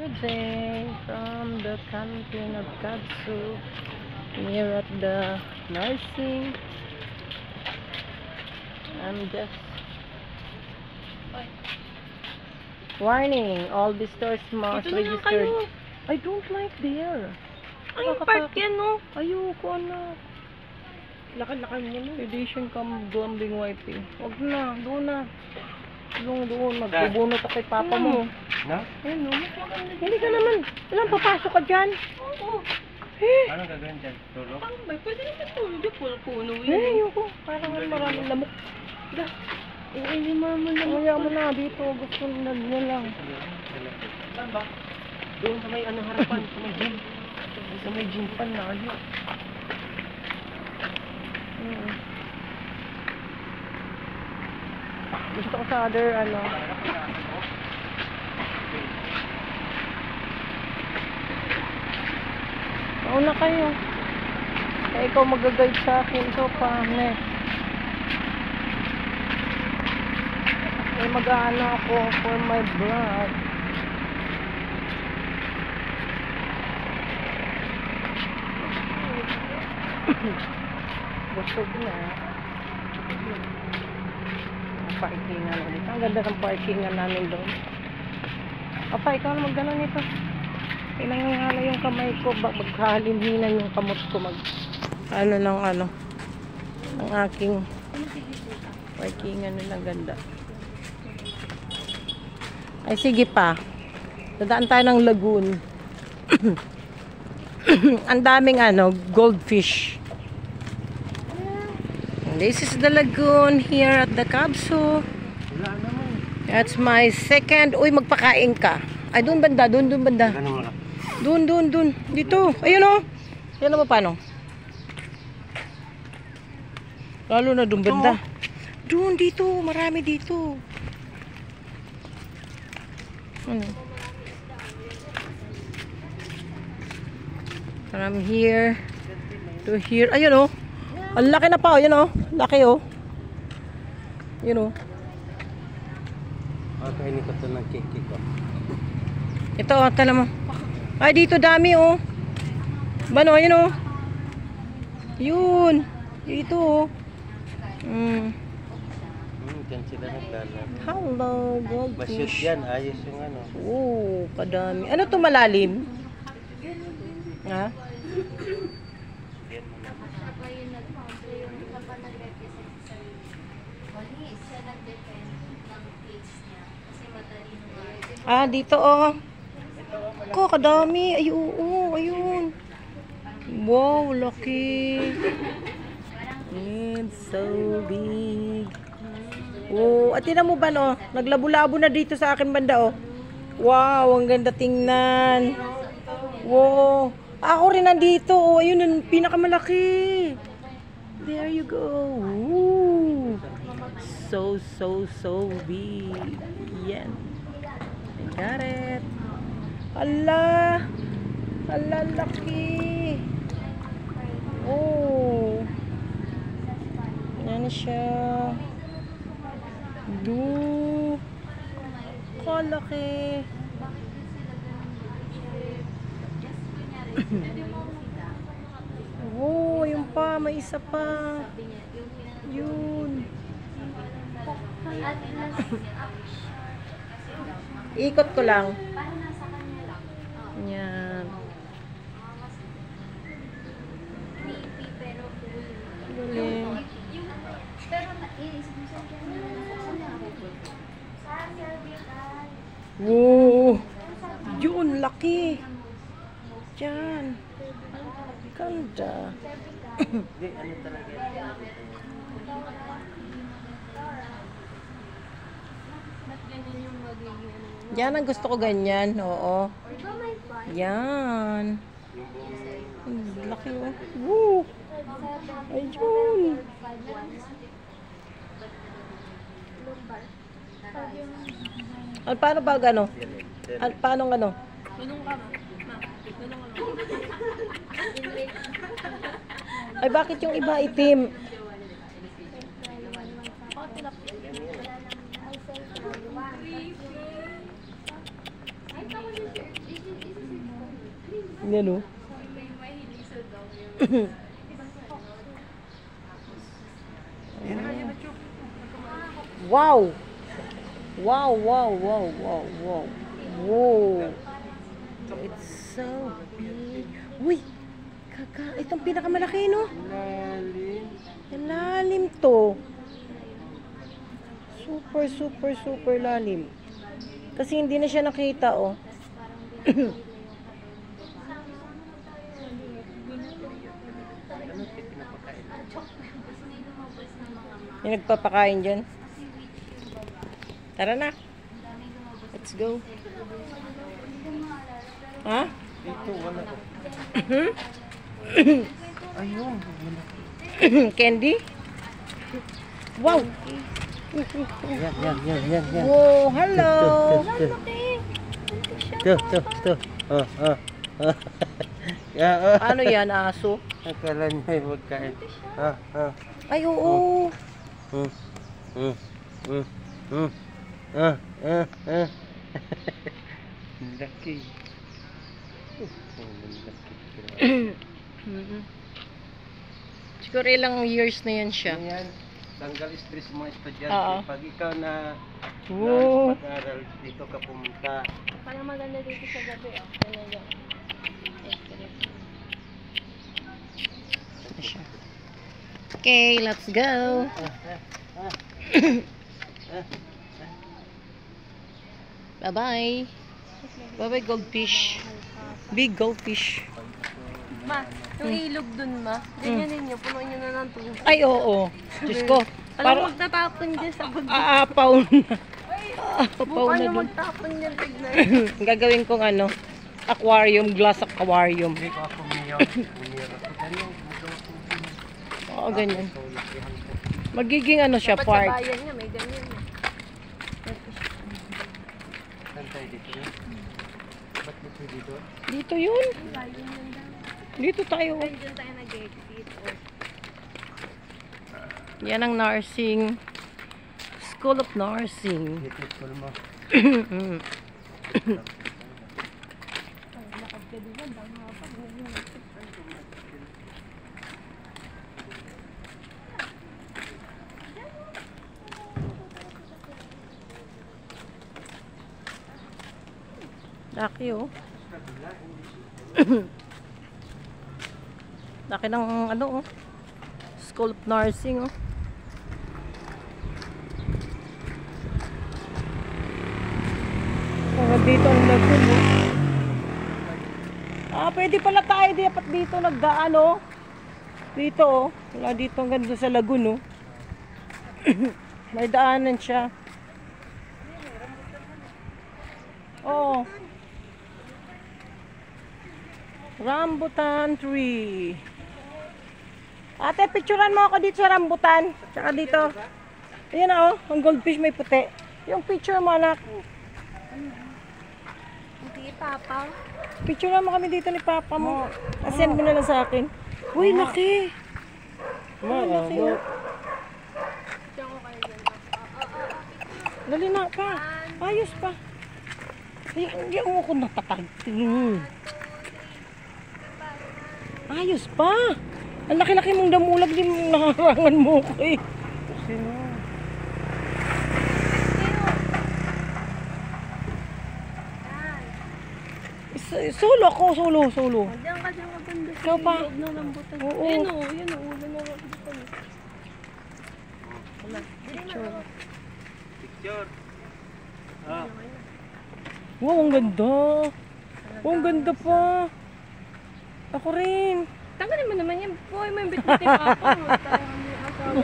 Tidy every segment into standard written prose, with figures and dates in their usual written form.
Good day from the canteen of Katsu near at the nursing. I'm just warning, all visitors must Dito na lang register. kayo. I don't like there. Ay, yung park yan, no? Ayoko na. Lakad-lakad mo na. Edition gambling wiping. Wag na, doon na. Doon, magbubunot ako kay papa mo. Na? Ayun, no? Hindi ka naman. Walang papasok ka dyan. Oo. Eh, Anong gagawin dyan? Tulog? Tambay, pwede naman tulog yung puno-puno eh, yun. ayoko. Parang maraming lamok. Hindi mama na. Kaya mo na dito. Gusto na niya lang. Saan ba? Doon sa may harapan, sa may gym. Sa may gym pan na kayo. Gusto ko sa other, mauna kayo. Kaya ikaw mag-guide sa akin. So, next. Kaya mag-ano ako for my vlog. Gusto ko na. Parkingan ulit. Ang ganda ng parkingan namin doon. Papa, ikaw na mag-ano nito. Pinangingala yung kamay ko. Maghalimhinan yung kamot ko. Ang aking parkingan nila. Ganda. Ay, sige pa. Dadaan tayo ng lagoon. Ang daming goldfish. This is the lagoon here at the Kabsu. Wala naman. That's my second. Uy, magpakain ka. Ay, doon banda. Doon banda. Ganun mo lang. Doon. Dito. Ayun o. Yan naman paano? Lalo na doon banda. Doon, dito. Marami dito. Ano? From here to here. Ayun o. Ang laki na pa. Ayun o. Laki o. Yun o. Kainin ko ito ng cake ko. Ito o. Tala mo. Ay, dito dami o. Bano, ayun o. Yun. Dito o. Diyan sila naglalaro. Hello, Masyot goldfish. yan. Ayos yung Oh, kadami. Ano to malalim? Ha? Ah, dito oh. Ko, kadami. Ay, oo, ayun. Wow, laki. It's so big. Oh, at tinan mo ba no? Naglabo-labo na dito sa akin banda oh. Wow, ang ganda tingnan. Wow. Ako rin nandito. Oh, ayun ang pinakamalaki. There you go. Ooh. So big. Yan. I got it. Ala. Ala, laki. Oh. Yan siya. Do. Kalaki. Oh, yun pa. May isa pa. Yun. Ikot ko lang. Yan. Galing. Wow. Yun, laki. Diyan. Ganda. Hindi, ano talaga yan? Yan ang gusto ko ganyan. Oo. Yan. Laki oh. Woo. Ayun. At paano ba gano? At paano gano? Tulong ka, ma. Tulong ka. Ay bakit yung iba itim? Yan o. Wow! Wow, wow, wow, wow, wow. Wow. It's so big. Uy! Itong pinakamalaki, no? Lalim. Ang lalim to. Super, super, super lalim. Kasi hindi na siya nakita, oh. Yung nagpapakain dyan. Tara na. Let's go. Ha? Ito, wala ko. Ayun, wala. Candy? Wow! Yan. Wow, hello! Ito. Ano yan, aso? Akala niya ay magkain. Ay, oo. Laki. Siguro ilang years na yan siya. Yan, tanggal stress mga estudyante. Oo. Pag ikaw na Oo. pag-aral, dito ka pumunta. Parang maganda dito sa gabi, oh. Ano yun? Okay, let's go. Bye-bye. Bye-bye, goldfish. Big goldfish. Ma, yung ilog dun, ma. Ganyan ninyo, punuin nyo na ng tubig. Ay, oo. Diyos ko. Alam mo, Parang magtatapon dyan sa bag. aapaw na. Aapaw Bukan na na dun. magtapon yan, tignan. Gagawin kong ano, aquarium, glass aquarium. Ako umiyak. Oo, ganyan. Magiging ano siya, Dapat sa park. bayan niya, may ganyan. Saan tayo dito? Ba't dito dito? Dito yun. Bayan yan daw. Dito tayo. Ay, dyan tayo nag-exit. Yan ang nursing. School of Nursing. Dito school mo. Laki oh. Laki ng ano oh. School of Nursing oh. Dito ang lagoon oh. Pwede pala tayo dapat dito nagdaan oh. Dito oh. Wala dito hanggang doon sa lagoon oh. May daanan siya. Oh. Rambutan tree. Ate, picturean mo ako dito sa rambutan. Tsaka dito. Ayan na oh, ang goldfish may puti. Yung picture mo anak. Hindi, Papa. Picturean mo kami dito ni Papa mo. Send mo na lang sa akin. Uy, laki. Uy, laki oh. Diyan ko kayo dyan. Dali na pa. Ayos pa. Ay, hindi ako natatarting. Ayos pa. Ang laki-laki mong damulag, di mo nakarangan mo ko eh. Sino? Solo ako, solo. Diyan ka ganda. Ikaw pa. Loob ng rambutan. Oo. Ayun o, yun o, ulo ng rambutan. Picture. Ah. Wow, ang ganda. Wow, ang ganda pa. Ako rin. Tanggalin mo naman yan. Boy, may bitbit ni Papa. Asawa mo.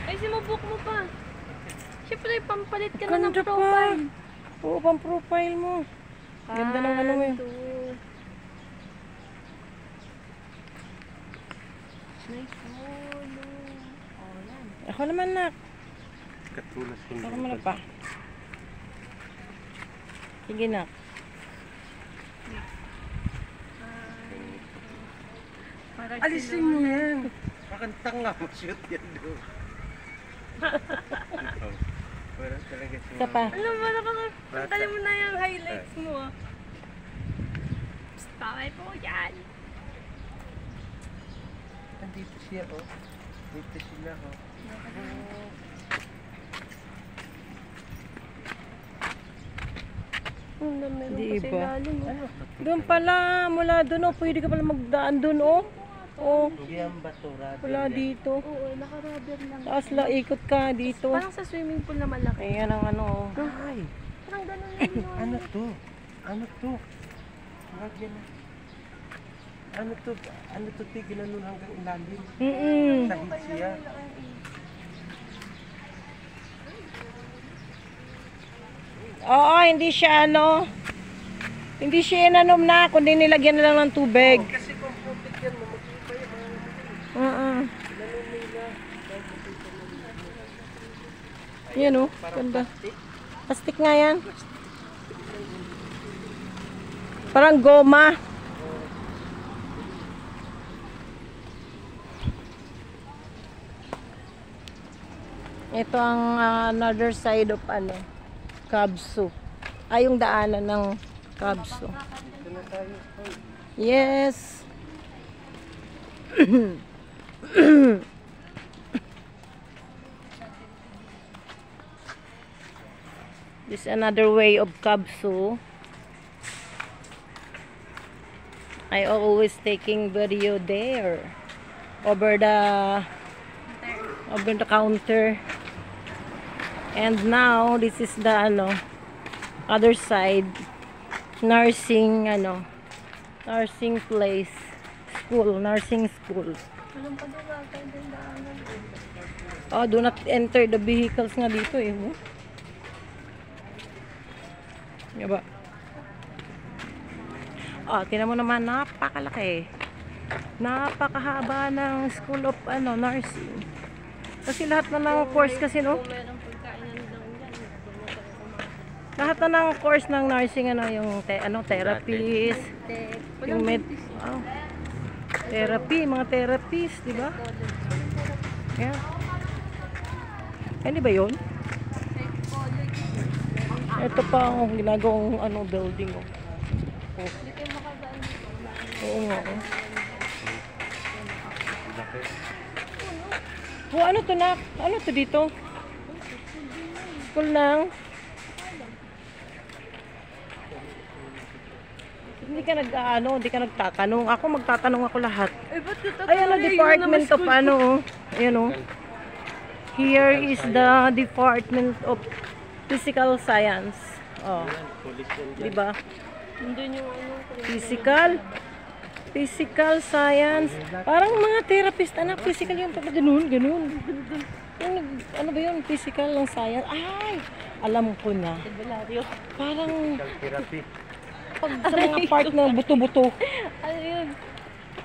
Ay, simubok mo pa. Siyempre, pampalit ka na ng Ganda pa. profile. Oo, pang profile mo. Ganda ng ano mo. Nice photo. Oh, yan. Ako naman nak. Katulas ko. Ako naman pa. Sige nak. Alisin mo yan. Makantang nga, mag-shoot yan doon. Parang talaga siya. Isa pa. Alam mo, tanggalin mo na yung highlights mo. Bawal po yan. Nandito siya, oh. Dito sila, oh. Ang dami Di kasi ba? lalim. Ano? Doon pala, mula doon oh. Pwede ka pala magdaan doon oh. Oh, Hindi ang batura. wala dito. Oo, naka-rubber lang. Taas lang, ikot ka dito. Parang sa swimming pool na malaki. Ayan ang ano oh. Ay, Parang ganun lang yun. ano to? Ano to? Lagyan na. Ano to? Ano to? Tigilan nun hanggang ilalim. Sahid siya. Oo, hindi siya ano. Hindi siya inanom na, kundi nilagyan na lang ng tubig. Kasi kung putik yan, mamagpipay yung mga Yan oh, ganda. Plastic nga yan. Parang goma. Ito ang another side of ano, Kabsu. Ay, yung daanan ng Kabsu. Dito na tayo. Yes. This is another way of Kabsu. I always taking video there over the counter. And now this is the ano other side, nursing nursing place, nursing school. Walang pa doon natin din daanan. Oh, do not enter the vehicles nga dito eh. Oh. Diba? Oh, tingnan mo naman, napakalaki. Napakahaba ng school of nursing. Kasi lahat na ng course kasi no. Kung merong pagkainan lang dyan, doon mo tayo kumain. Lahat na ng course ng nursing yung therapist, yung therapy, mga therapist, di ba? Yeah. Ano ba 'yun? Ito pa ang ginagawang building oh. Oh. Oo nga. Oh, ano to nak? Ano to dito? School ng? Hindi ka hindi ka nagtatanong. Ako magtatanong ako lahat. Eh, ba't ka Ayan ang Department of Ayan oh. Here is the Department of Physical Science. Oh. Di ba? Nandun yung Physical Science. Parang mga therapist, anak. Physical yung ganun. Yung, ano ba yun? Physical ng science. Ay! Alam ko na. Parang Therapy. pag sa mga part ng buto-buto. Ano yun?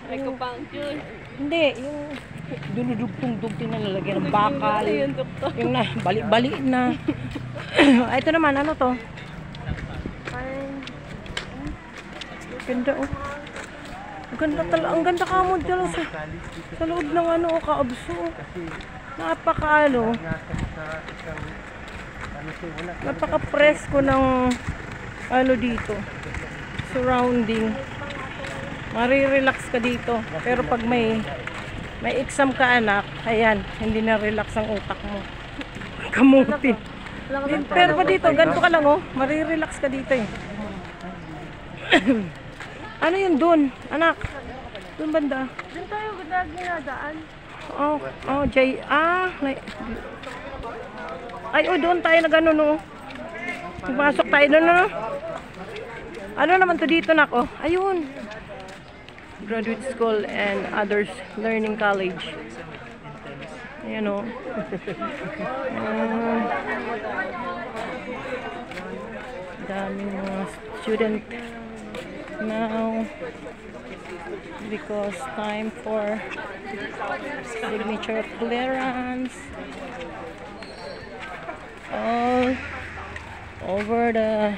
Acupuncture. Hindi, yung dunudugtong-dugtong na lalagyan ng bakal. Ayun, doktor. Yung na, bali-bali na. Ito naman, ano to? Ganda oh. Ang ganda ka mo dyan sa loob ng Kaabsu. Napaka napaka-presko ng dito. Surrounding. Marirelax ka dito. Pero pag may exam ka anak, ayan, hindi na relax ang utak mo. Kamutin. Pero pa dito, ganito ka lang oh. Marirelax ka dito eh. Ano yun dun, anak? Dun banda. Doon tayo lagi nadaan. Doon tayo na gano'n oh. Pumasok tayo doon no. Ano naman to dito nak oh? Ayun. Graduate School and Others Learning College. Ayan oh. Daming mga student now because time for signature clearance all over the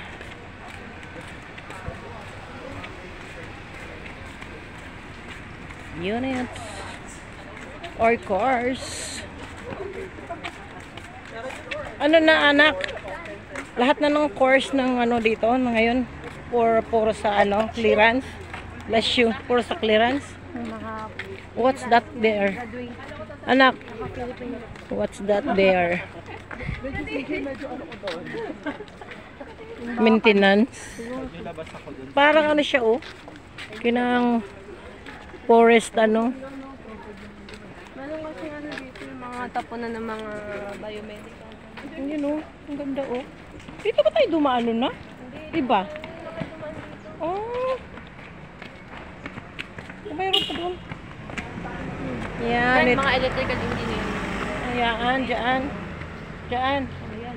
units or course. Ano na anak? Lahat na ng course ng dito na ngayon puro sa clearance. Bless you. Puro sa clearance. Mga What's that there? graduate. Anak, Mga Pilipino. what's that there? Maintenance. Parang ano siya, oh. Kinang forest, ano. Meron kasi ano dito yung mga tapunan ng mga biomedical. Yun, oh. Ang ganda, oh. Dito ba tayo dumaan na? Diba? Oh. Mayroon pa doon. Yan. Yan, mga electrical engineer. Ayan, dyan. Dyan. Ayan.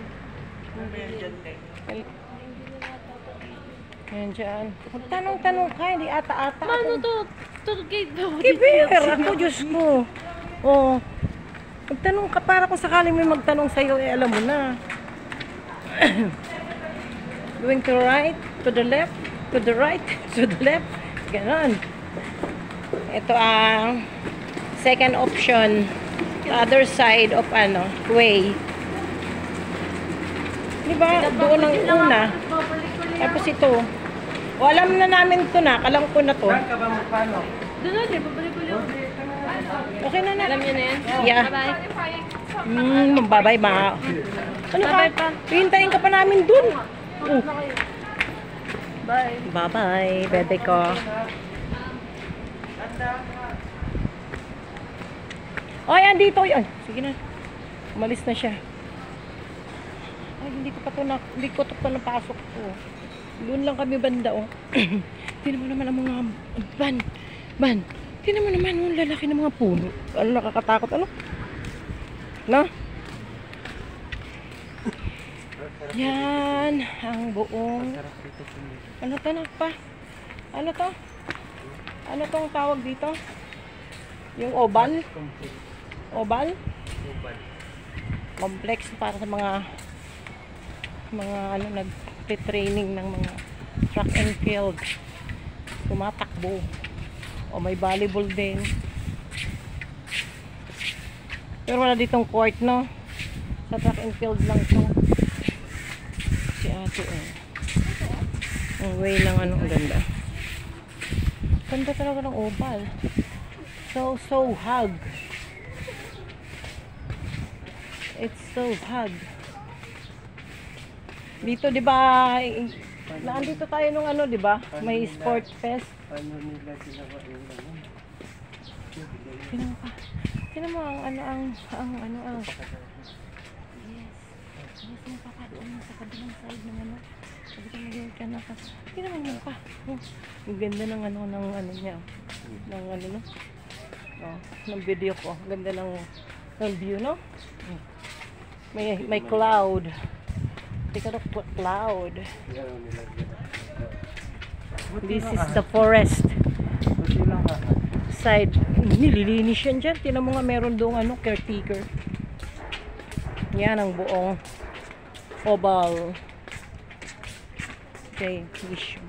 Ayan, dyan. Magtanong-tanong ka, hindi ata-ata. Paano to? Tour guide daw. Kiber! Ako, Diyos ko. Oh. Magtanong ka para kung sakaling may magtanong sa'yo, eh alam mo na. Going to right, to the left, to the right, to the left. Ganon. Ito ang second option. The other side of ano, way. Diba? Doon ang una. Tapos ito. O, alam na namin ito na. Alam ko na to. Saan ka ba magpano? Doon natin, babalik-balik. Okay na na. Alam niyo na yan? Yeah. Bye-bye. Bye-bye, ma. Ano ka? Bye-bye pa. Hintayin ka pa namin dun. Bye. Bye-bye, bebe ko. Oh, yan dito. Ay, sige na. Umalis na siya. Ay, hindi ko pa napasok ko. Doon lang kami banda, oh. Tingnan mo naman ang mga ban. Tingnan mo naman ang lalaki ng mga puno. Ano, nakakatakot, ano? No? Yan, ang buong... Ano to na pa? Ano to? Ano tong tawag dito? Yung oval? Oval? Complex para sa mga ano nag-training ng mga track and field. Tumatakbo. O may volleyball din. Pero wala ditong court, no? Sa track and field lang to. Si Ato, eh. Ang way ng ano, ang ganda. Ganda talaga ng oval. So hug. It's so hug. Dito, di ba, naandito tayo nung ano, di ba? May sport fest. Paano nila ginawa yung ano? Tingnan mo pa. Tingnan mo ang yes. Yes, mo pa pa doon sa kabilang side ng ano. Sabi ko mag ka na pa. Tingnan mo pa. Oh, ang ganda ng ano niya. Ng ano, no? Oh, ng video ko. Ang ganda ng view, no? May cloud. Take a look at cloud. This is the forest side. Nililinis yan dyan. Tinan mo nga meron doong ano, caretaker. Yan ang buong oval. Okay, issue.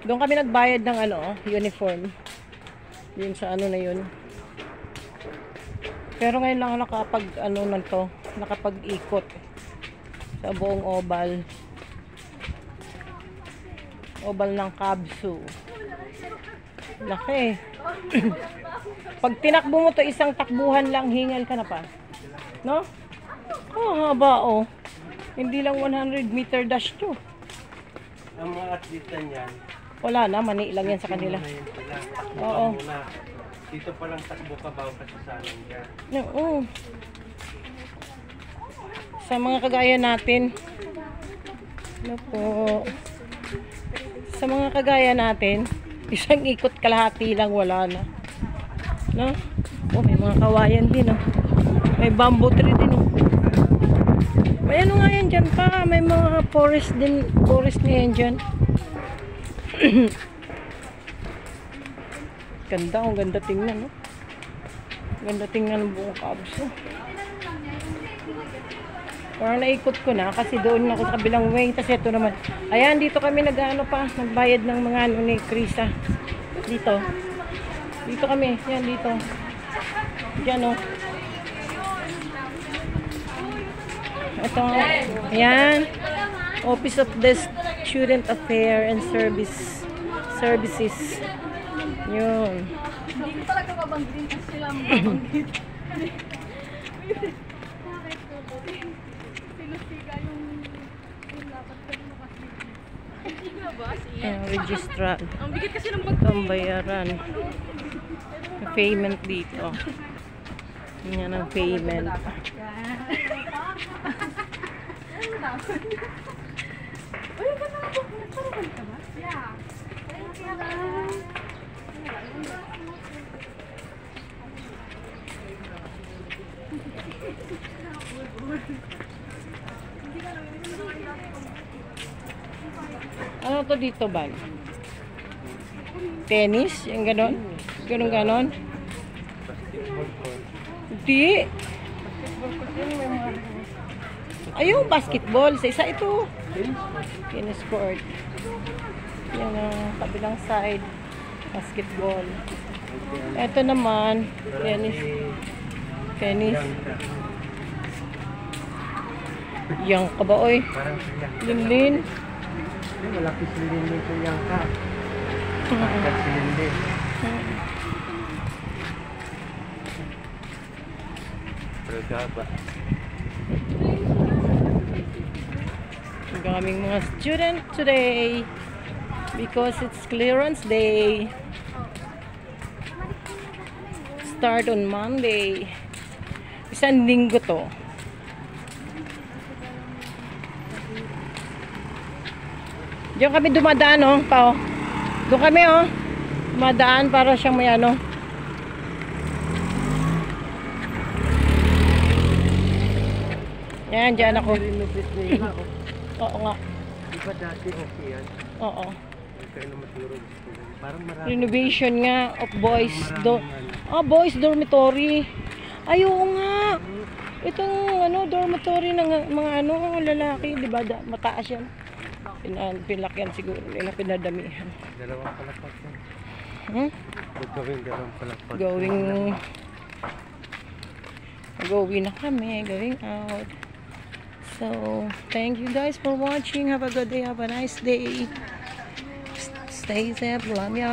Doon kami nagbayad ng ano, uniform. Yun sa ano na yun. Pero ngayon lang nakapag ano na to, nakapag-ikot sa buong oval. Oval ng Kabsu. Laki. Pag tinakbo mo to, isang takbuhan lang, hingal ka na pa. No? Oh, haba, oh. Hindi lang 100 meter dash to. Ang mga atleta niyan, Wala na, mani lang yan sa kanila. Oo. Dito pa lang takbo ka bago ka sa salon ka. Oo. Sa mga kagaya natin. Ano po? Sa mga kagaya natin, isang ikot kalahati lang, wala na. No? Oh, may mga kawayan din, oh. May bamboo tree din, oh. May ano nga yan dyan pa, may mga forest din, forest na yan dyan. Ganda, ang ganda tingnan, no? Ganda tingnan ng buong Kabsu. Parang naikot ko na kasi doon ako sa kabilang way. Kasi ito naman. Ayan, dito kami nag-ano pa, nagbayad ng mga ano ni Krisa. Dito. Dito kami. Yan, dito. Diyan, oh. Ito. Ayan. Office of the Student Affairs and services. Yun. Hindi ko talaga mabanggitin kasi sila mabanggit. Sinusiga yung dapat ka mo kasi. Hindi nga ba? Registrar. Ang bigat kasi ng Ito ang bayaran. Payment dito. Yan ang payment. Uy, ba't nagparukan ka ba? Yeah. Ano to dito ba? Tennis? Yung ganon? Ganon? Hindi. Ay, yung basketball. Sa isa ito. Tennis court. Yan ang kabilang side. Basketball. Ito naman. Tennis. Yang ka ba, oy? Parang siya. Linlin. Malaki si Linlin sa yang ka. Malaki si Linlin. Pragaba. Ang daming mga student today because it's clearance day. Start on Monday. Isang linggo to. Diyan kami dumadaan, oh, pa, oh. Doon kami, oh. Dumadaan para siyang may ano. Yan, dyan ako. Renovate na yun ako. Oo nga. Di ba dati okay yan? Oo. Kaya na matulog. Parang marami. Renovation nga of boys. Maraming Boys dormitory. Ay, oo nga. Itong ano, dormitory ng mga ano, lalaki, di ba? Mataas yan. Pinlakyan siguro nila, pinadamihan. Dalawang palakpak yan. Hmm? Gawing dalawang palakpak. Going na kami, going out. So, thank you guys for watching. Have a good day. Have a nice day. Stay safe. Love you.